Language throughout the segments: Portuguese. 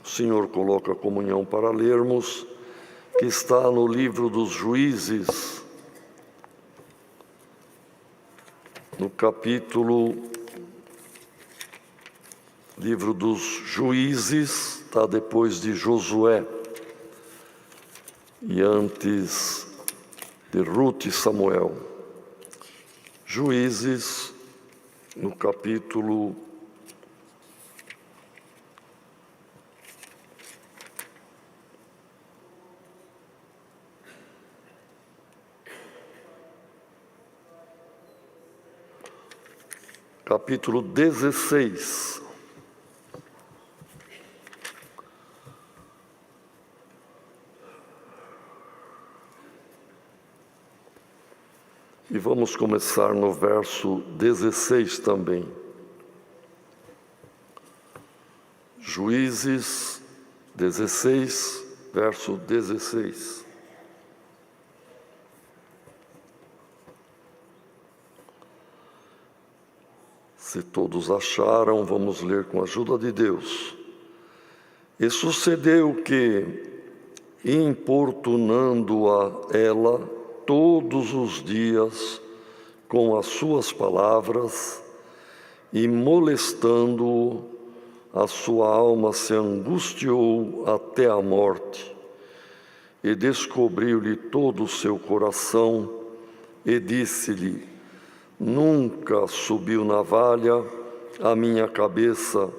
O Senhor coloca a comunhão para lermos, que está no livro dos Juízes, no capítulo, livro dos Juízes, está depois de Josué e antes de Ruth e Samuel. Juízes, no capítulo 16. E vamos começar no verso 16 também. Juízes 16, verso 16. Se todos acharam, vamos ler com a ajuda de Deus. E sucedeu que, importunando-a ela todos os dias com as suas palavras e molestando-o, a sua alma se angustiou até a morte, e descobriu-lhe todo o seu coração, e disse-lhe: nunca subiu navalha à minha cabeça,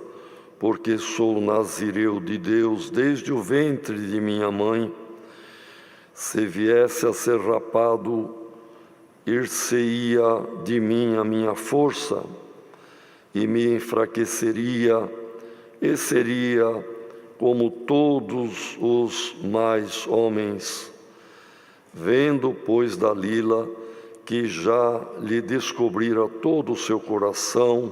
porque sou nazireu de Deus desde o ventre de minha mãe. Se viesse a ser rapado, ir-se-ia de mim a minha força, e me enfraqueceria, e seria como todos os mais homens. Vendo, pois, Dalila, que já lhe descobrira todo o seu coração,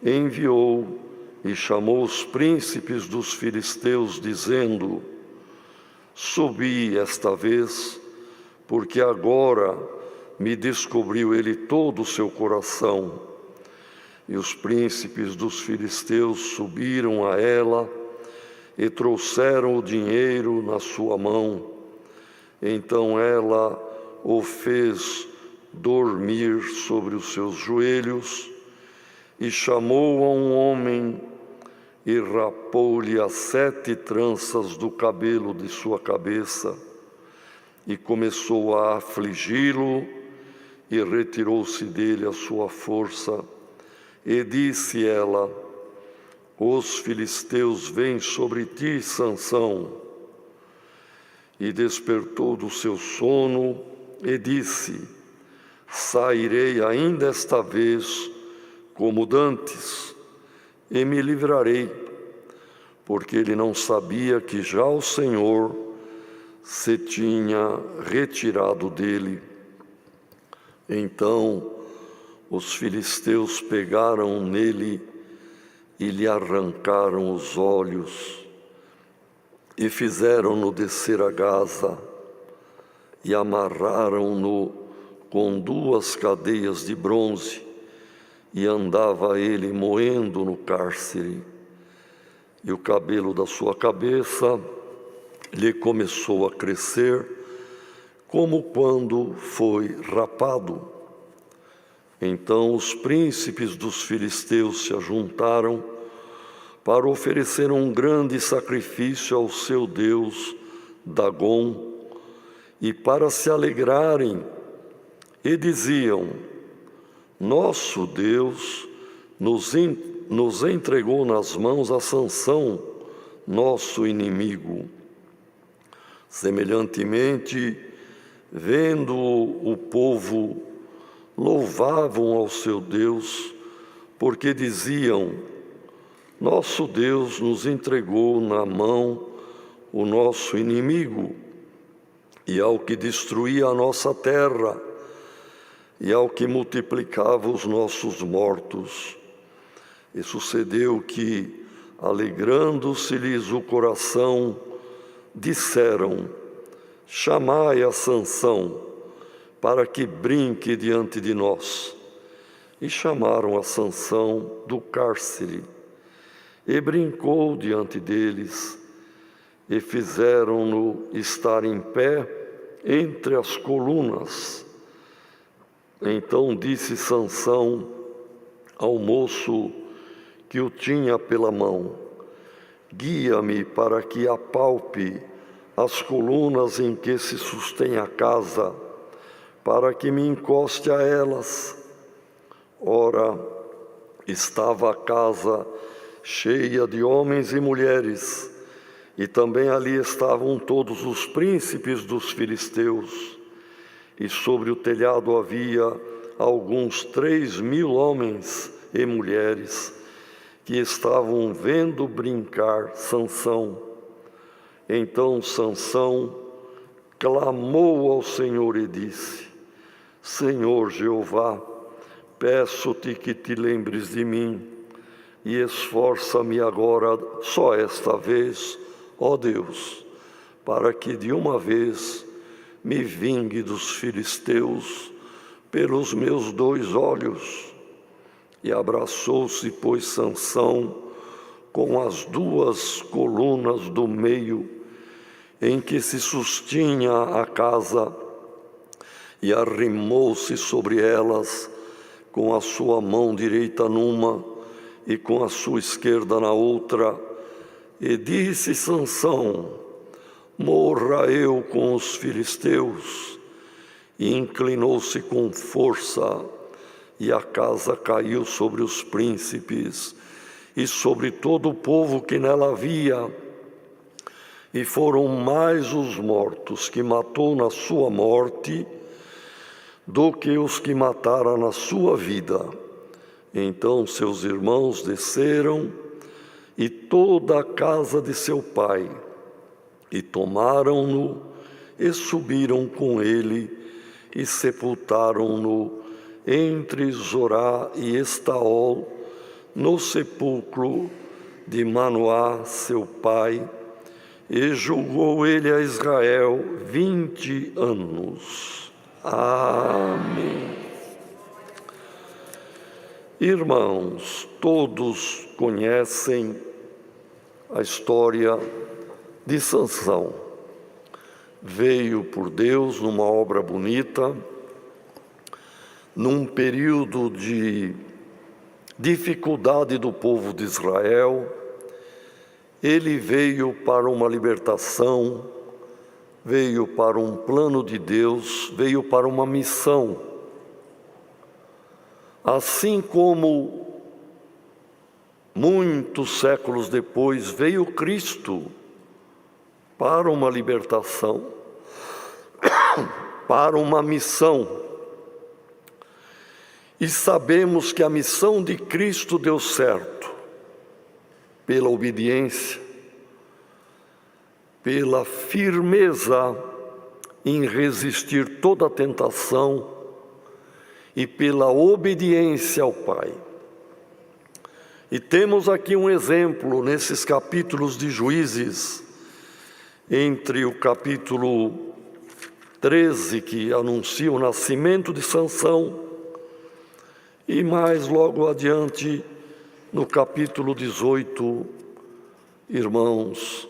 enviou e chamou os príncipes dos filisteus, dizendo: subi esta vez, porque agora me descobriu ele todo o seu coração. E os príncipes dos filisteus subiram a ela e trouxeram o dinheiro na sua mão. Então ela o fez dormir sobre os seus joelhos, e chamou a um homem e rapou-lhe as 7 tranças do cabelo de sua cabeça, e começou a afligi-lo, e retirou-se dele a sua força. E disse ela: os filisteus vêm sobre ti, Sansão. E despertou do seu sono e disse: sairei ainda esta vez como dantes, e me livrarei, porque ele não sabia que já o Senhor se tinha retirado dele. Então os filisteus pegaram nele e lhe arrancaram os olhos, e fizeram-no descer a Gaza, e amarraram-no com 2 cadeias de bronze, e andava ele moendo no cárcere. E o cabelo da sua cabeça lhe começou a crescer, como quando foi rapado. Então os príncipes dos filisteus se ajuntaram para oferecer um grande sacrifício ao seu deus Dagom, e para se alegrarem, e diziam: nosso Deus nos entregou nas mãos a Sansão, nosso inimigo. Semelhantemente, vendo o povo, louvavam ao seu Deus, porque diziam: nosso Deus nos entregou na mão o nosso inimigo, e ao que destruía a nossa terra, e ao que multiplicava os nossos mortos. E sucedeu que, alegrando-se-lhes o coração, disseram: chamai a Sansão, para que brinque diante de nós. E chamaram a Sansão do cárcere. e brincou diante deles, e fizeram-no estar em pé entre as colunas. Então disse Sansão ao moço que o tinha pela mão: guia-me para que apalpe as colunas em que se sustém a casa, para que me encoste a elas. Ora, estava a casa cheia de homens e mulheres, e também ali estavam todos os príncipes dos filisteus, e sobre o telhado havia alguns 3.000 homens e mulheres, que estavam vendo brincar Sansão. Então Sansão clamou ao Senhor e disse: Senhor Jeová, peço-te que te lembres de mim, e esforça-me agora, só esta vez, ó Deus, para que de uma vez me vingue dos filisteus pelos meus 2 olhos. E abraçou-se, pois, Sansão com as 2 colunas do meio, em que se sustinha a casa, e arrimou-se sobre elas, com a sua mão direita numa e com a sua esquerda na outra. E disse Sansão: morra eu com os filisteus. E inclinou-se com força, e a casa caiu sobre os príncipes e sobre todo o povo que nela havia. E foram mais os mortos que matou na sua morte do que os que matara na sua vida. Então seus irmãos desceram, e toda a casa de seu pai, e tomaram-no, e subiram com ele, e sepultaram-no entre Zorá e Estaol, no sepulcro de Manoá, seu pai, e julgou ele a Israel 20 anos. Amém. Irmãos, todos conhecem a história de Sansão. Veio por Deus numa obra bonita, num período de dificuldade do povo de Israel. Ele veio para uma libertação, veio para um plano de Deus, veio para uma missão. Assim como muitos séculos depois veio Cristo para uma libertação, para uma missão. E sabemos que a missão de Cristo deu certo pela obediência, pela firmeza em resistir toda a tentação e pela obediência ao Pai. E temos aqui um exemplo nesses capítulos de Juízes, entre o capítulo 13, que anuncia o nascimento de Sansão, e mais logo adiante, no capítulo 18, irmãos,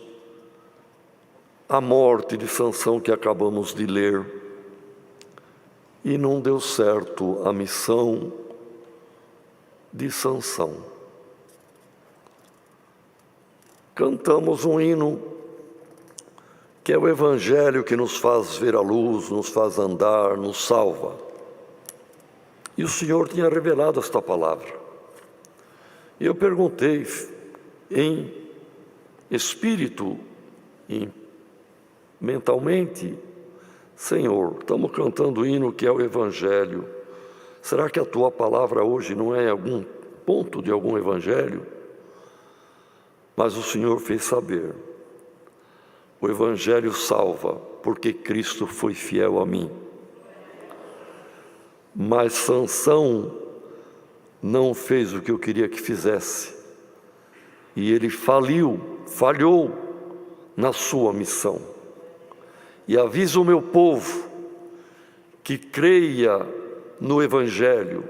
a morte de Sansão que acabamos de ler. E não deu certo a missão de Sansão. Cantamos um hino que é o Evangelho que nos faz ver a luz, nos faz andar, nos salva. E o Senhor tinha revelado esta palavra. E eu perguntei em espírito e mentalmente: Senhor, estamos cantando o hino que é o Evangelho. Será que a Tua palavra hoje não é algum ponto de algum Evangelho? Mas o Senhor fez saber: o Evangelho salva, porque Cristo foi fiel a mim. Mas Sansão não fez o que eu queria que fizesse. E ele falhou na sua missão. E aviso o meu povo que creia no Evangelho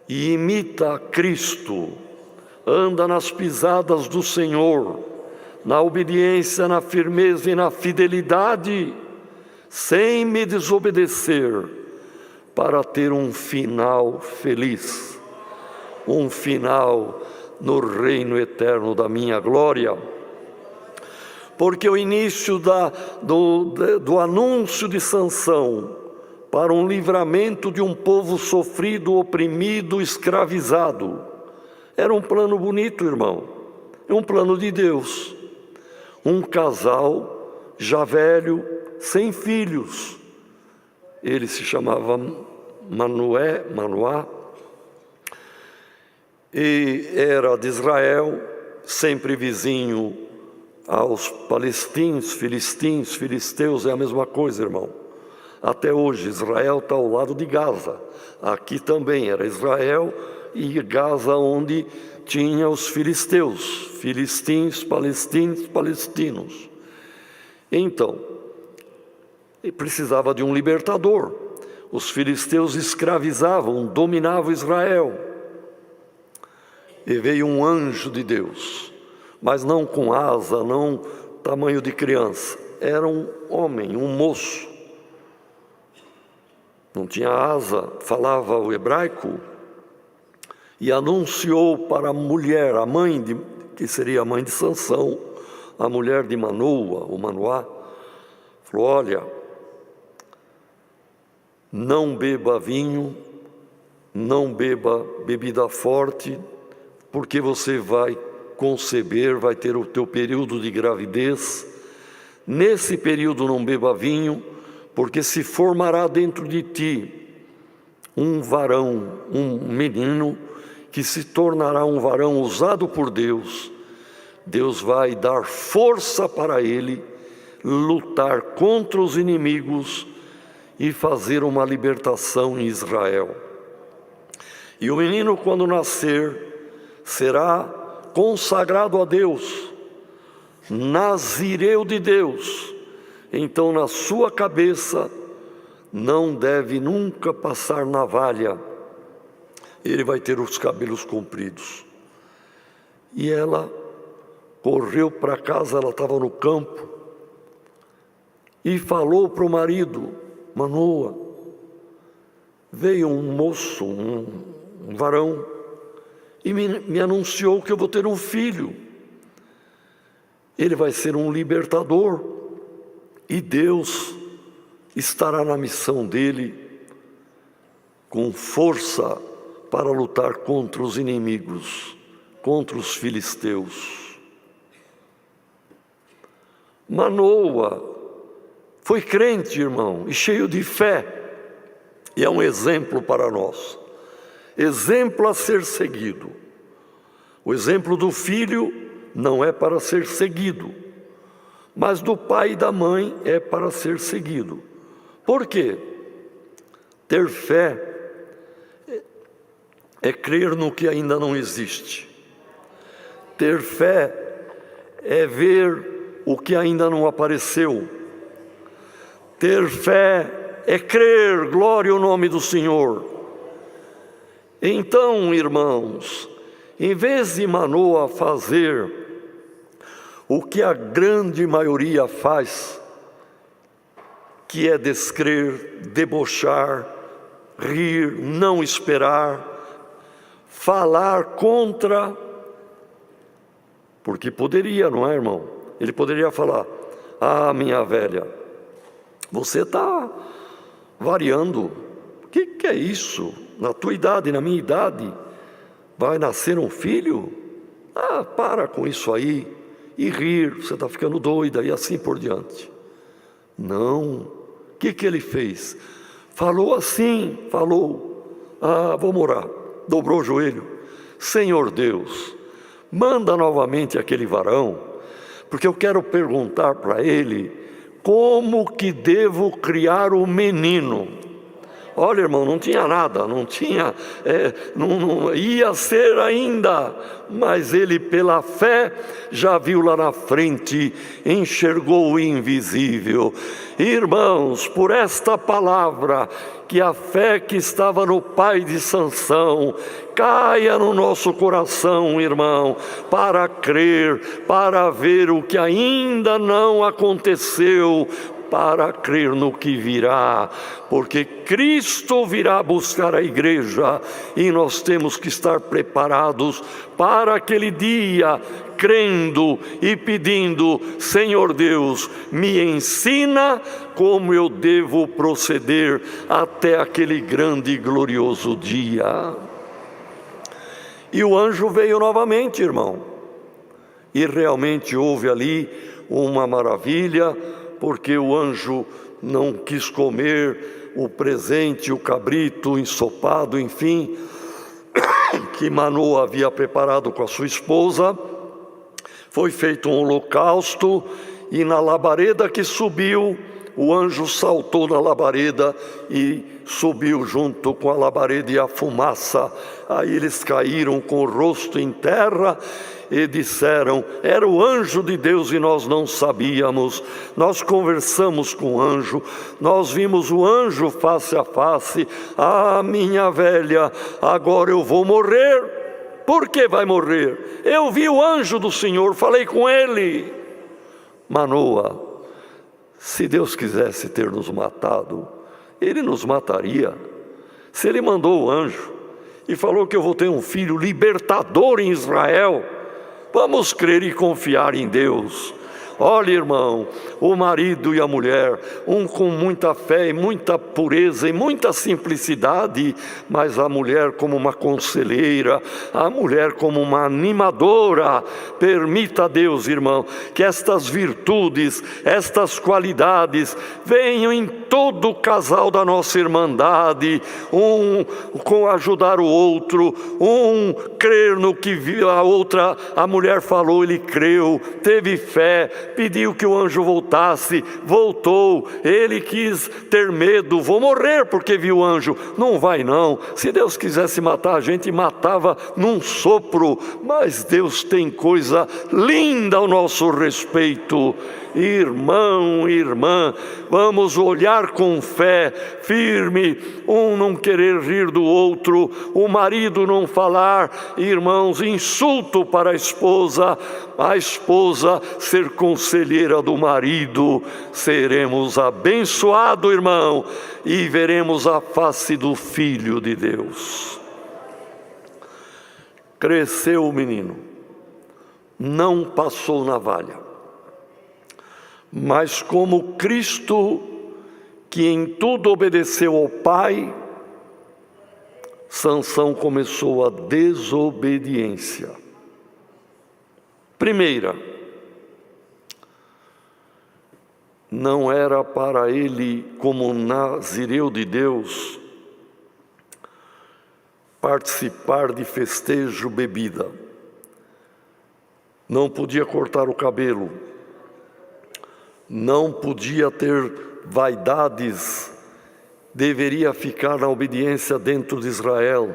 e imita a Cristo anda nas pisadas do Senhor, na obediência, na firmeza e na fidelidade, sem me desobedecer, para ter um final feliz, um final no reino eterno da minha glória. Porque o início do anúncio de Sansão para um livramento de um povo sofrido, oprimido, escravizado, era um plano bonito, irmão, um plano de Deus. Um casal já velho, sem filhos, ele se chamava Manoá, e era de Israel, sempre vizinho aos palestinos, filisteus, é a mesma coisa, irmão. Até hoje, Israel está ao lado de Gaza. Aqui também era Israel e Gaza, onde tinha os filisteus, palestinos. Então, ele precisava de um libertador. Os filisteus escravizavam, dominavam Israel. E veio um anjo de Deus, mas não com asa, não tamanho de criança. Era um homem, um moço. Não tinha asa, falava o hebraico, e anunciou para a mulher, a mãe, que seria a mãe de Sansão, a mulher de Manoá, falou: olha, não beba vinho, não beba bebida forte, porque você vai conceber, vai ter o teu período de gravidez. Nesse período não beba vinho, porque se formará dentro de ti um varão, um menino, que se tornará um varão usado por Deus. Deus vai dar força para ele lutar contra os inimigos e fazer uma libertação em Israel. E o menino, quando nascer, será consagrado a Deus, nazireu de Deus. Então, na sua cabeça não deve nunca passar navalha. Ele vai ter os cabelos compridos. E ela correu para casa, ela estava no campo, e falou para o marido: Manoá, veio um moço, um varão, e me anunciou que eu vou ter um filho. Ele vai ser um libertador, e Deus estará na missão dele com força para lutar contra os inimigos, contra os filisteus. Manoá foi crente, irmão, e cheio de fé, e é um exemplo para nós, exemplo a ser seguido. O exemplo do filho não é para ser seguido, mas do pai e da mãe é para ser seguido. Por quê? Ter fé é crer no que ainda não existe. Ter fé é ver o que ainda não apareceu. Ter fé é crer, glória ao nome do Senhor. Então, irmãos, em vez de Manoá fazer o que a grande maioria faz, que é descrer, debochar, rir, não esperar, falar contra, porque poderia, não é, irmão? Ele poderia falar: ah, minha velha, você está variando, o que é isso? Na tua idade, na minha idade, vai nascer um filho? Ah, para com isso aí, e rir, você está ficando doida, e assim por diante. Não, o que ele fez? Falou assim, ah, vou orar, dobrou o joelho: Senhor Deus, manda novamente aquele varão, porque eu quero perguntar para ele como que devo criar o menino. Olha, irmão, não tinha nada, não tinha, não ia ser ainda, mas ele pela fé já viu lá na frente, enxergou o invisível. Irmãos, por esta palavra, que a fé que estava no pai de Sansão caia no nosso coração, irmão, para crer, para ver o que ainda não aconteceu, para crer no que virá, porque Cristo virá buscar a igreja e nós temos que estar preparados para aquele dia, crendo e pedindo: Senhor Deus, me ensina como eu devo proceder até aquele grande e glorioso dia. E o anjo veio novamente, irmão, e realmente houve ali uma maravilha, porque o anjo não quis comer o presente, o cabrito, o ensopado, enfim, que Manoa havia preparado com a sua esposa. Foi feito um holocausto, e na labareda que subiu, o anjo saltou na labareda e subiu junto com a labareda e a fumaça. Aí eles caíram com o rosto em terra e disseram: era o anjo de Deus e nós não sabíamos. Nós conversamos com o anjo, nós vimos o anjo face a face. Ah, minha velha, agora eu vou morrer. Por que vai morrer? Eu vi o anjo do Senhor, falei com ele. Manoa, se Deus quisesse ter nos matado, Ele nos mataria. Se Ele mandou o anjo e falou que eu vou ter um filho libertador em Israel, vamos crer e confiar em Deus. Olha, irmão, o marido e a mulher, um com muita fé e muita pureza e muita simplicidade, mas a mulher como uma conselheira, a mulher como uma animadora. Permita a Deus, irmão, que estas virtudes, estas qualidades venham em todo o casal da nossa irmandade, um com ajudar o outro, um crer no que a outra, a mulher falou, ele creu, teve fé, pediu que o anjo voltasse, voltou. Ele quis ter medo: vou morrer porque vi o anjo. Não vai não, se Deus quisesse matar a gente, matava num sopro, mas Deus tem coisa linda ao nosso respeito. Irmão, irmã, vamos olhar com fé, firme, um não querer rir do outro, o marido não falar, irmãos, insulto para a esposa ser conselheira do marido. Seremos abençoados, irmão, e veremos a face do Filho de Deus. Cresceu o menino, não passou navalha, mas como Cristo, que em tudo obedeceu ao Pai, Sansão começou a desobediência. Primeira, não era para ele, como nazireu de Deus, participar de festejo, bebida. Não podia cortar o cabelo, não podia ter vaidades, deveria ficar na obediência dentro de Israel.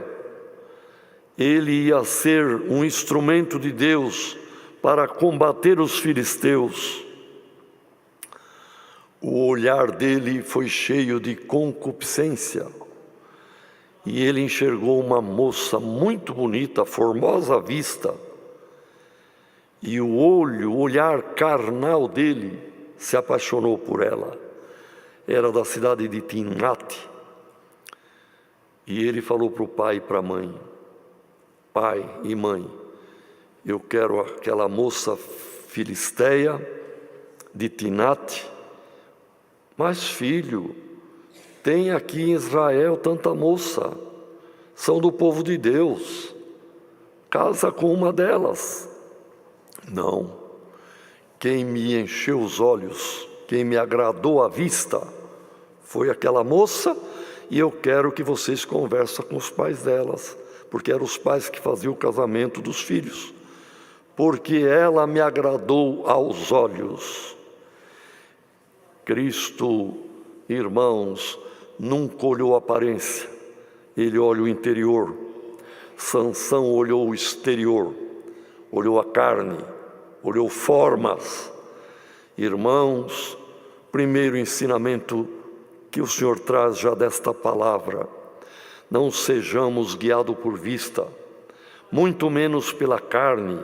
Ele ia ser um instrumento de Deus para combater os filisteus. O olhar dele foi cheio de concupiscência, e ele enxergou uma moça muito bonita, formosa à vista, e o olhar carnal dele se apaixonou por ela. Era da cidade de Timnate. E ele falou para o pai e para a mãe: pai e mãe, eu quero aquela moça filisteia de Timnate, mas filho, tem aqui em Israel tanta moça, são do povo de Deus, casa com uma delas. Não, quem me encheu os olhos, quem me agradou à vista, foi aquela moça, e eu quero que vocês conversem com os pais delas, porque eram os pais que faziam o casamento dos filhos, porque ela me agradou aos olhos. Cristo, irmãos, nunca olhou a aparência, ele olha o interior. Sansão olhou o exterior, olhou a carne, olhou formas. Irmãos, primeiro ensinamento que o Senhor traz já desta palavra: não sejamos guiados por vista, muito menos pela carne,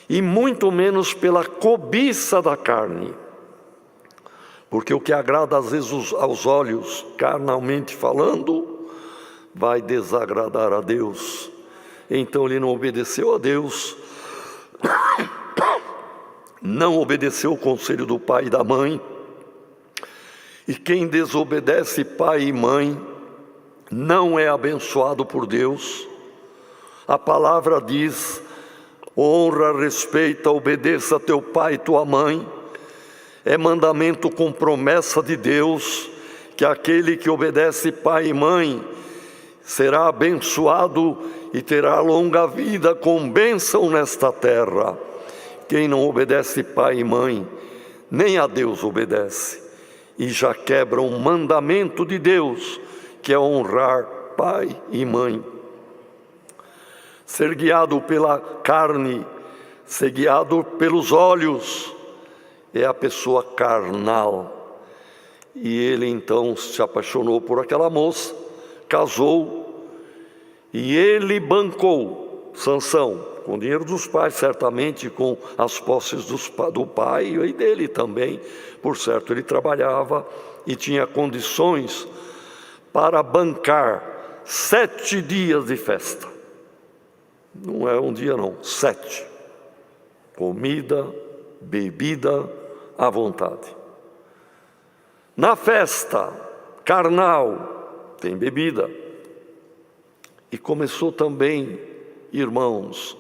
e muito menos pela cobiça da carne. Porque o que agrada às vezes aos olhos, carnalmente falando, vai desagradar a Deus. Então ele não obedeceu a Deus, não obedeceu o conselho do pai e da mãe. E quem desobedece pai e mãe não é abençoado por Deus. A palavra diz: honra, respeita, obedeça a teu pai e tua mãe. É mandamento com promessa de Deus, que aquele que obedece pai e mãe será abençoado e terá longa vida com bênção nesta terra. Quem não obedece pai e mãe, nem a Deus obedece, e já quebra um mandamento de Deus, que é honrar pai e mãe. Ser guiado pela carne, ser guiado pelos olhos, é a pessoa carnal. E ele então se apaixonou por aquela moça, casou, e ele bancou Sansão, com o dinheiro dos pais, certamente com as posses do pai e dele também. Por certo, ele trabalhava e tinha condições para bancar 7 dias de festa. Não é um dia não, 7. Comida, bebida à vontade. Na festa carnal tem bebida. E começou também, irmãos,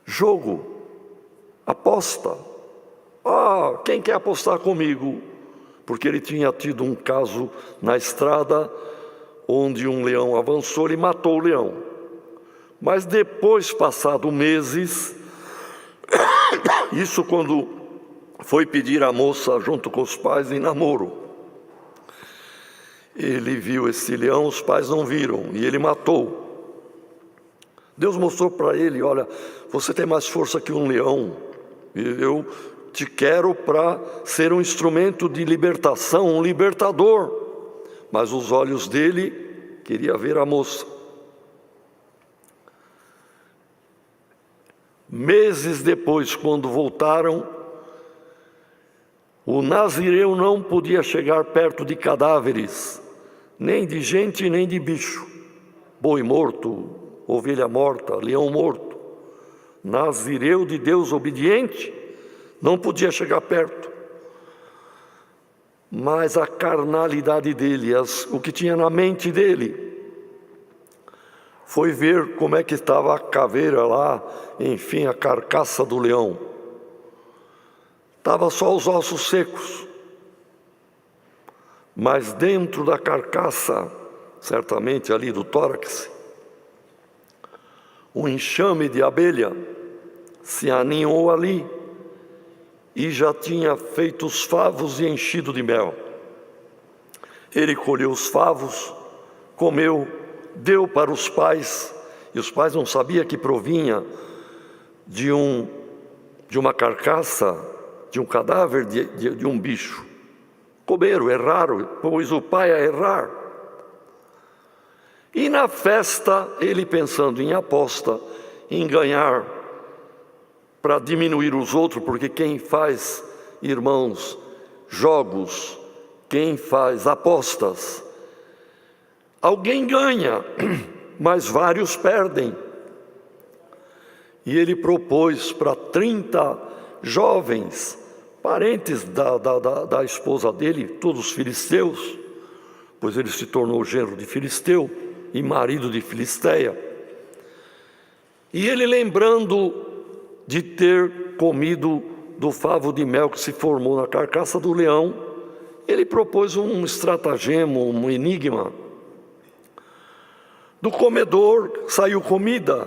jogo, aposta. Quem quer apostar comigo? Porque ele tinha tido um caso na estrada, onde um leão avançou e matou o leão. Mas depois, passado meses, isso quando foi pedir a moça junto com os pais em namoro, ele viu esse leão, os pais não viram, e ele matou. Deus mostrou para ele: olha, você tem mais força que um leão, eu te quero para ser um instrumento de libertação, um libertador. Mas os olhos dele queriam ver a moça. Meses depois, quando voltaram, o nazireu não podia chegar perto de cadáveres, nem de gente, nem de bicho. Boi morto, ovelha morta, leão morto. Nazireu de Deus obediente, não podia chegar perto. Mas a carnalidade dele, o que tinha na mente dele, foi ver como é que estava a caveira lá, enfim, a carcaça do leão. Estava só os ossos secos. Mas dentro da carcaça, certamente ali do tórax, um enxame de abelha se aninhou ali e já tinha feito os favos e enchido de mel. Ele colheu os favos, comeu, deu para os pais, e os pais não sabiam que provinha de uma carcaça, de um cadáver de um bicho. Comeram, erraram, pois o pai a errar. E na festa, ele pensando em aposta, em ganhar, para diminuir os outros, porque quem faz, irmãos, jogos, quem faz apostas, alguém ganha, mas vários perdem. E ele propôs para 30 jovens, parentes da esposa dele, todos filisteus, pois ele se tornou genro de Filisteu e marido de Filisteia. E ele, lembrando de ter comido do favo de mel que se formou na carcaça do leão, ele propôs um estratagema, um enigma. Do comedor saiu comida,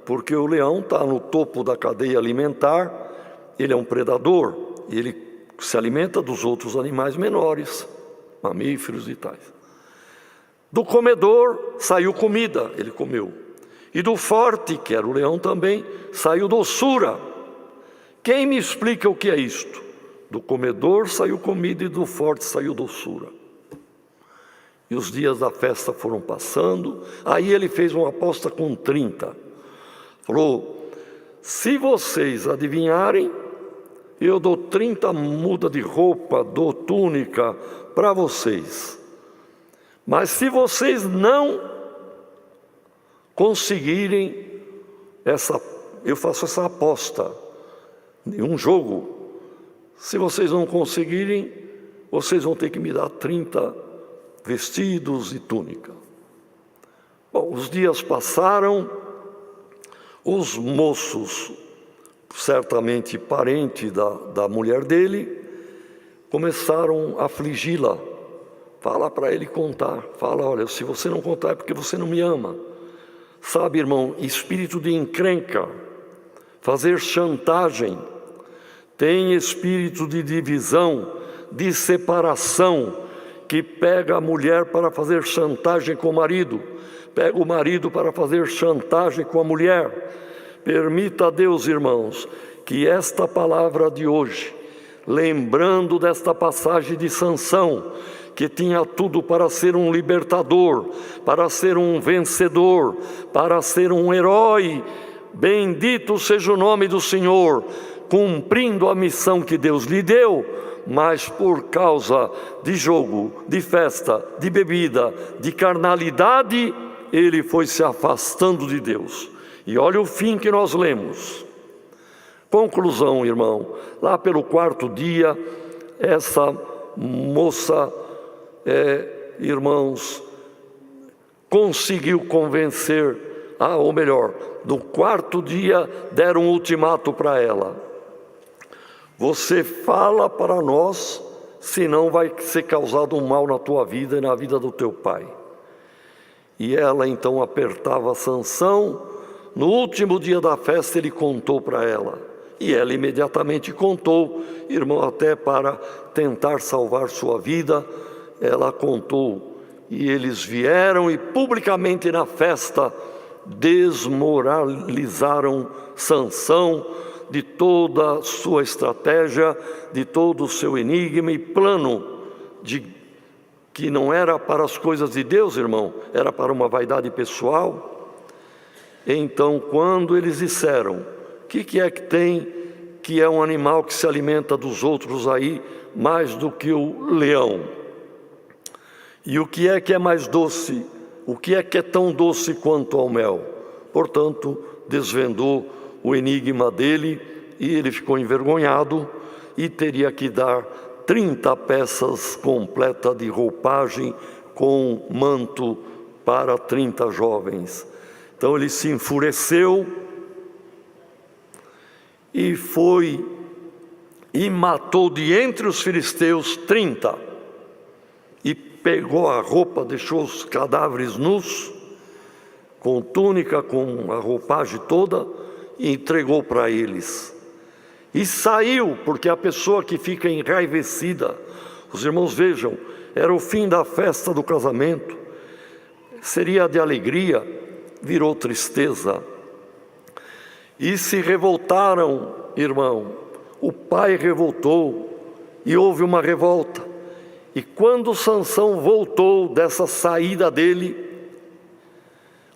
porque o leão está no topo da cadeia alimentar, ele é um predador, ele se alimenta dos outros animais menores. mamíferos e tais. Do comedor saiu comida, ele comeu. E do forte, que era o leão também, saiu doçura. Quem me explica o que é isto? Do comedor saiu comida e do forte saiu doçura. E os dias da festa foram passando, aí ele fez uma aposta com 30. Falou, se vocês adivinharem, eu dou 30 mudas de roupa, dou túnica para vocês. Mas se vocês não conseguirem eu faço essa aposta, um jogo. Se vocês não conseguirem, vocês vão ter que me dar 30 vestidos e túnica. Bom, os dias passaram, os moços, certamente parentes da mulher dele, começaram a afligi-la. Fala para ele contar, fala, olha, se você não contar é porque você não me ama. Sabe, irmão, espírito de encrenca, fazer chantagem, tem espírito de divisão, de separação, que pega a mulher para fazer chantagem com o marido, pega o marido para fazer chantagem com a mulher. Permita a Deus, irmãos, que esta palavra de hoje, lembrando desta passagem de Sansão, que tinha tudo para ser um libertador, para ser um vencedor, para ser um herói, bendito seja o nome do Senhor, cumprindo a missão que Deus lhe deu, mas por causa de jogo, de festa, de bebida, de carnalidade, ele foi se afastando de Deus. E olha o fim que nós lemos. Conclusão, irmão, lá pelo 4º dia, essa moça, irmãos, conseguiu convencer, ou melhor, no 4º dia deram um ultimato para ela. Você fala para nós, senão vai ser causado um mal na tua vida e na vida do teu pai. E ela então apertava Sansão. No último dia da festa ele contou para ela. E ela imediatamente contou, irmão, até para tentar salvar sua vida, ela contou. E eles vieram e publicamente na festa desmoralizaram Sansão de toda a sua estratégia, de todo o seu enigma e plano, que não era para as coisas de Deus, irmão, era para uma vaidade pessoal. Então, quando eles disseram, o que é que tem, que é um animal que se alimenta dos outros aí, mais do que o leão? E o que é mais doce? O que é tão doce quanto ao mel? Portanto, desvendou o enigma dele e ele ficou envergonhado e teria que dar 30 peças completas de roupagem com manto para 30 jovens. Então ele se enfureceu e foi e matou de entre os filisteus 30. E pegou a roupa, deixou os cadáveres nus, com túnica, com a roupagem toda, e entregou para eles. E saiu, porque a pessoa que fica enraivecida, os irmãos vejam, era o fim da festa do casamento, seria de alegria, virou tristeza. E se revoltaram, irmão, o pai revoltou, e houve uma revolta. E quando Sansão voltou dessa saída dele,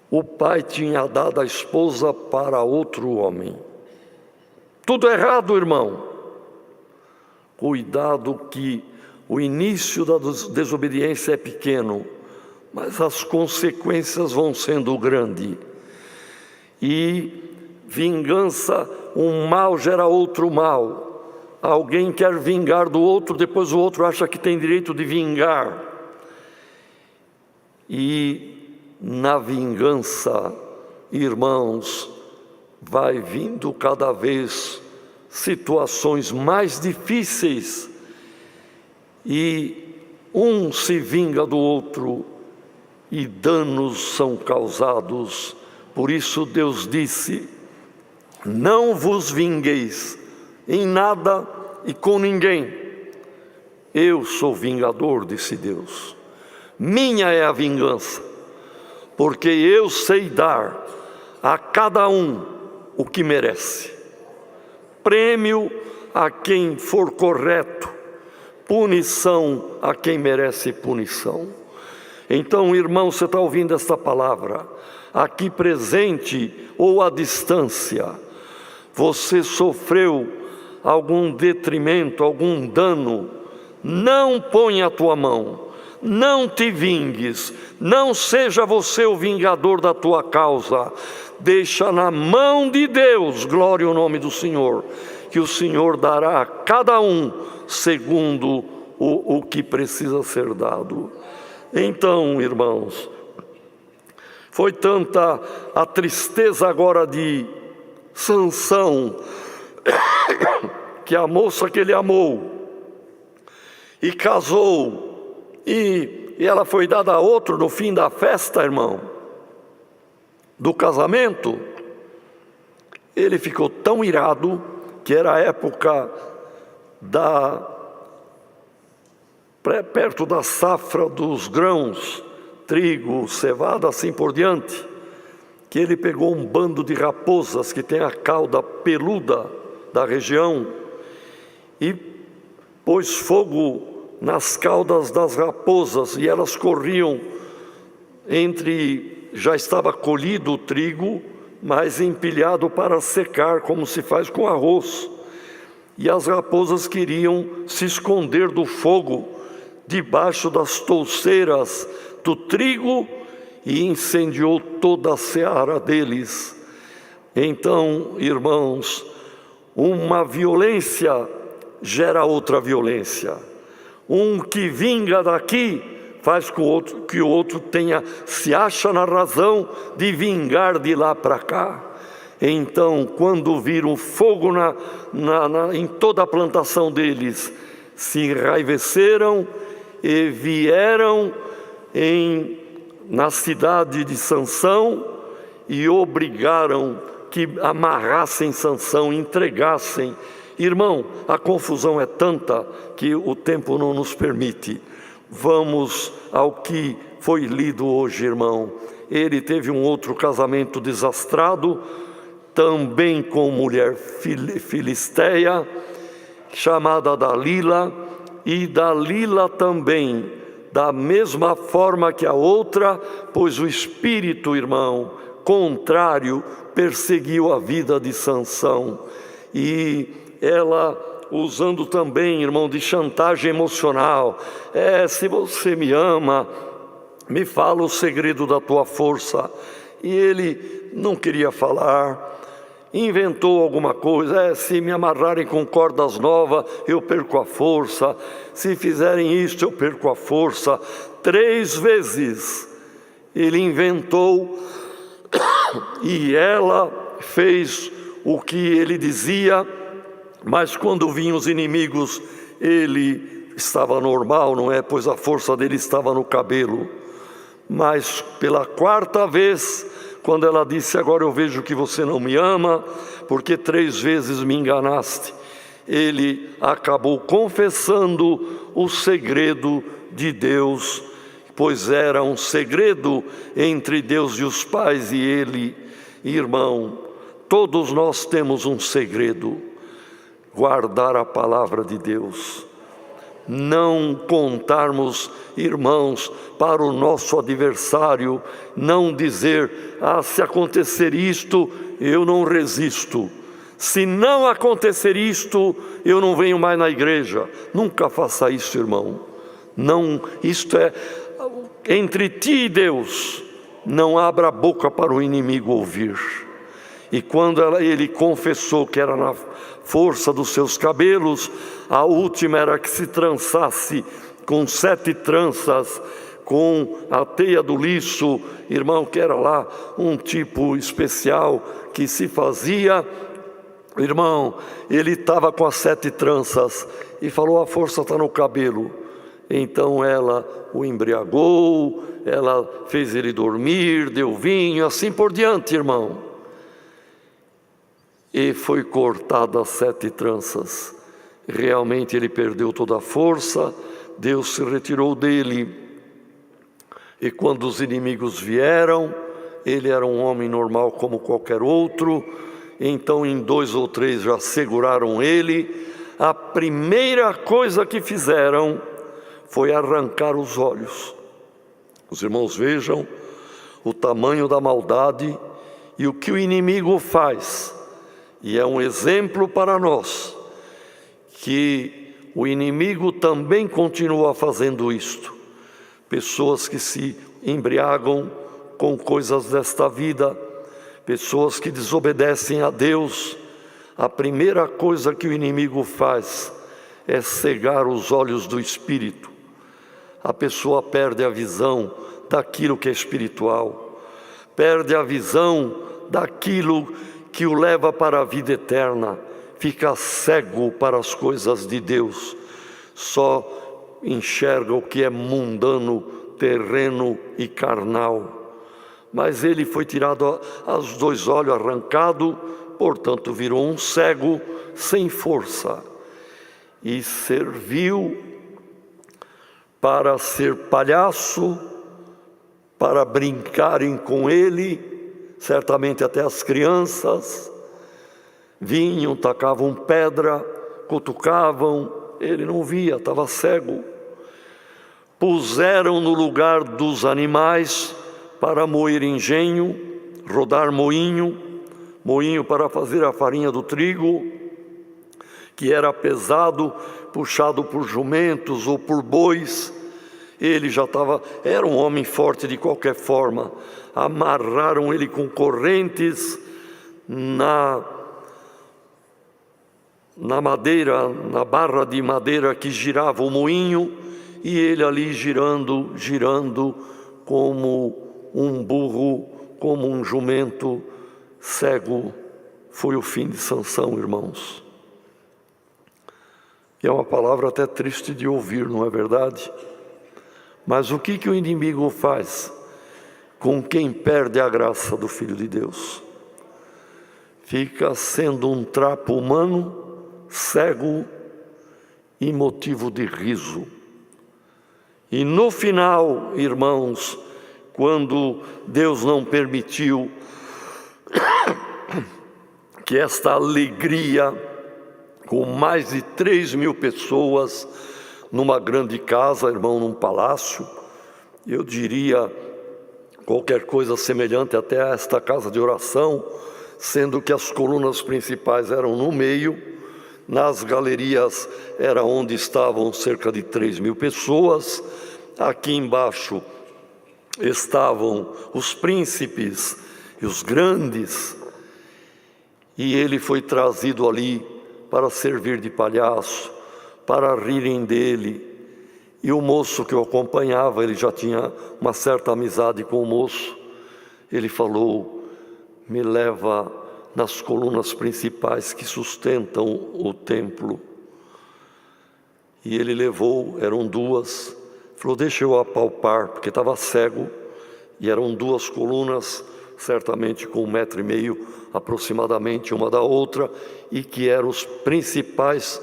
o pai tinha dado a esposa para outro homem. Tudo errado, irmão. Cuidado que o início da desobediência é pequeno, mas as consequências vão sendo grandes. E vingança, um mal gera outro mal. Alguém quer vingar do outro, depois o outro acha que tem direito de vingar. E na vingança, irmãos, vai vindo cada vez situações mais difíceis e um se vinga do outro e danos são causados. Por isso Deus disse: não vos vingueis em nada e com ninguém, Eu sou vingador, disse Deus. Minha é a vingança, porque eu sei dar a cada um o que merece. Prêmio a quem for correto, punição a quem merece punição. Então, irmão, você está ouvindo esta palavra, aqui presente ou à distância, você sofreu algum detrimento, algum dano, não ponha a tua mão, não te vingues, não seja você o vingador da tua causa, deixa na mão de Deus, glória ao nome do Senhor, que o Senhor dará a cada um segundo o que precisa ser dado. Então, irmãos, foi tanta a tristeza agora de Sansão, que a moça que ele amou e casou, e ela foi dada a outro no fim da festa, irmão, do casamento. Ele ficou tão irado, que era a época perto da safra dos grãos, trigo, cevada, assim por diante, que ele pegou um bando de raposas que tem a cauda peluda da região e pôs fogo nas caudas das raposas, e elas corriam já estava colhido o trigo, mas empilhado para secar, como se faz com arroz. E as raposas queriam se esconder do fogo, debaixo das touceiras do trigo, e incendiou toda a seara deles. Então, irmãos, uma violência gera outra violência. Um que vinga daqui faz com que o outro se acha na razão de vingar de lá para cá. Então, quando viram fogo em toda a plantação deles, se enraiveceram e vieram na cidade de Sansão e obrigaram que amarrassem Sansão, entregassem. Irmão, a confusão é tanta que o tempo não nos permite. Vamos ao que foi lido hoje, irmão. Ele teve um outro casamento desastrado, também com mulher filisteia, chamada Dalila, e Dalila também, da mesma forma que a outra, pois o espírito, irmão, contrário, perseguiu a vida de Sansão. E ela, usando também, irmão, de chantagem emocional, se você me ama, me fala o segredo da tua força. E ele não queria falar, inventou alguma coisa, se me amarrarem com cordas novas, eu perco a força, se fizerem isto, eu perco a força. 3 vezes ele inventou, e ela fez o que ele dizia, mas quando vinham os inimigos, ele estava normal, não é? Pois a força dele estava no cabelo. Mas pela 4ª vez, quando ela disse: agora eu vejo que você não me ama, porque 3 vezes me enganaste, ele acabou confessando o segredo de Deus, pois era um segredo entre Deus e os pais e ele. Irmão, todos nós temos um segredo: guardar a palavra de Deus, não contarmos, irmãos, para o nosso adversário, não dizer: se acontecer isto, eu não resisto, se não acontecer isto, eu não venho mais na igreja. Nunca faça isso, irmão. Não, isto é entre ti e Deus. Não abra a boca para o inimigo ouvir. E quando ele confessou que era na força dos seus cabelos, a última era que se trançasse com 7 tranças, com a teia do liço, irmão, que era lá um tipo especial que se fazia. Irmão, ele estava com as 7 tranças e falou: a força está no cabelo. Então ela o embriagou, ela fez ele dormir, deu vinho, assim por diante, irmão. E foi cortada as 7 tranças. Realmente ele perdeu toda a força, Deus se retirou dele. E quando os inimigos vieram, ele era um homem normal como qualquer outro. Então, em 2 ou 3 já seguraram ele. A primeira coisa que fizeram foi arrancar os olhos. Os irmãos vejam o tamanho da maldade e o que o inimigo faz. E é um exemplo para nós, que o inimigo também continua fazendo isto. Pessoas que se embriagam com coisas desta vida, pessoas que desobedecem a Deus. A primeira coisa que o inimigo faz é cegar os olhos do espírito. A pessoa perde a visão daquilo que é espiritual, perde a visão daquilo que o leva para a vida eterna, fica cego para as coisas de Deus, só enxerga o que é mundano, terreno e carnal. Mas ele foi tirado os 2 olhos, arrancado, portanto virou um cego sem força, e serviu para ser palhaço, para brincarem com ele. Certamente até as crianças vinham, tacavam pedra, cutucavam, ele não via, estava cego. Puseram no lugar dos animais para moer engenho, rodar moinho para fazer a farinha do trigo, que era pesado, puxado por jumentos ou por bois. Ele já era um homem forte de qualquer forma. Amarraram ele com correntes na madeira, na barra de madeira que girava o moinho, e ele ali girando como um burro, como um jumento, cego. Foi o fim de Sansão, irmãos. E é uma palavra até triste de ouvir, não é verdade? Mas o que o inimigo faz com quem perde a graça do Filho de Deus? Fica sendo um trapo humano, cego e motivo de riso. E no final, irmãos, quando Deus não permitiu que esta alegria, com mais de 3.000 pessoas, numa grande casa, irmão, num palácio, eu diria qualquer coisa semelhante até a esta casa de oração, sendo que as colunas principais eram no meio, nas galerias era onde estavam cerca de 3.000 pessoas, aqui embaixo estavam os príncipes e os grandes, e ele foi trazido ali para servir de palhaço, para rirem dele. E o moço que o acompanhava, ele já tinha uma certa amizade com o moço, ele falou: me leva nas colunas principais que sustentam o templo. E ele levou, eram 2, falou: deixa eu apalpar, porque estava cego, e eram 2 colunas, certamente com 1,5 metro aproximadamente uma da outra, e que eram as principais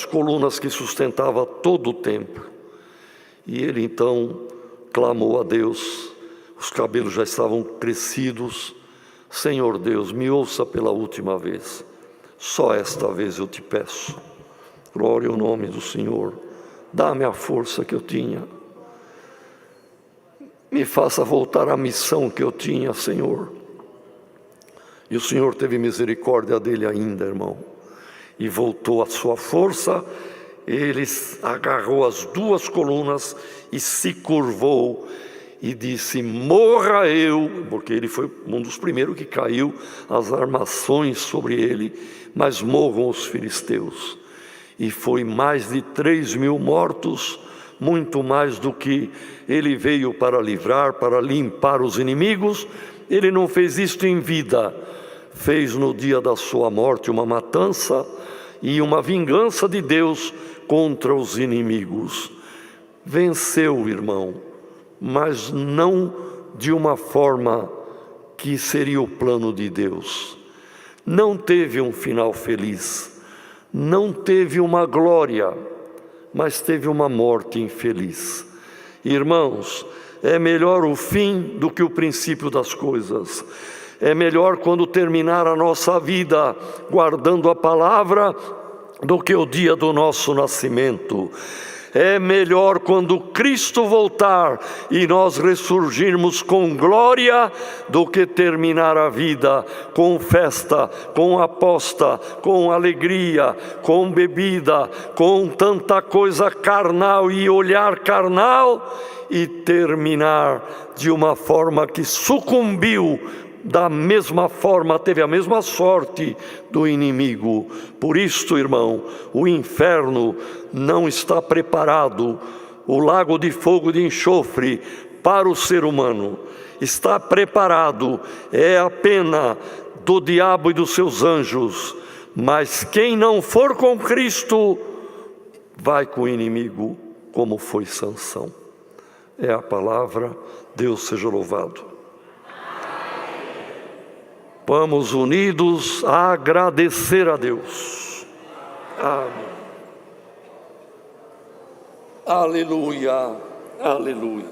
colunas que sustentavam todo o templo. E ele então clamou a Deus, os cabelos já estavam crescidos: Senhor Deus, me ouça pela última vez, só esta vez eu te peço, glória ao nome do Senhor, dá-me a força que eu tinha, me faça voltar à missão que eu tinha, Senhor. E o Senhor teve misericórdia dele ainda, irmão, e voltou a sua força. Ele agarrou as 2 colunas e se curvou e disse: morra eu, porque ele foi um dos primeiros que caiu as armações sobre ele, mas morram os filisteus. E foi mais de 3.000 mortos, muito mais do que ele veio para livrar, para limpar os inimigos. Ele não fez isto em vida, fez no dia da sua morte uma matança e uma vingança de Deus contra os inimigos. Venceu, irmão, mas não de uma forma que seria o plano de Deus. Não teve um final feliz, não teve uma glória, mas teve uma morte infeliz. Irmãos, é melhor o fim do que o princípio das coisas. É melhor quando terminar a nossa vida guardando a palavra do que o dia do nosso nascimento. É melhor quando Cristo voltar e nós ressurgirmos com glória do que terminar a vida com festa, com aposta, com alegria, com bebida, com tanta coisa carnal e olhar carnal, e terminar de uma forma que sucumbiu, da mesma forma, teve a mesma sorte do inimigo. Por isto, irmão, o inferno não está preparado, o lago de fogo e de enxofre, para o ser humano. Está preparado, é a pena do diabo e dos seus anjos. Mas quem não for com Cristo, vai com o inimigo, como foi Sansão. É a palavra, Deus seja louvado. Vamos unidos a agradecer a Deus. Amém. Aleluia, aleluia.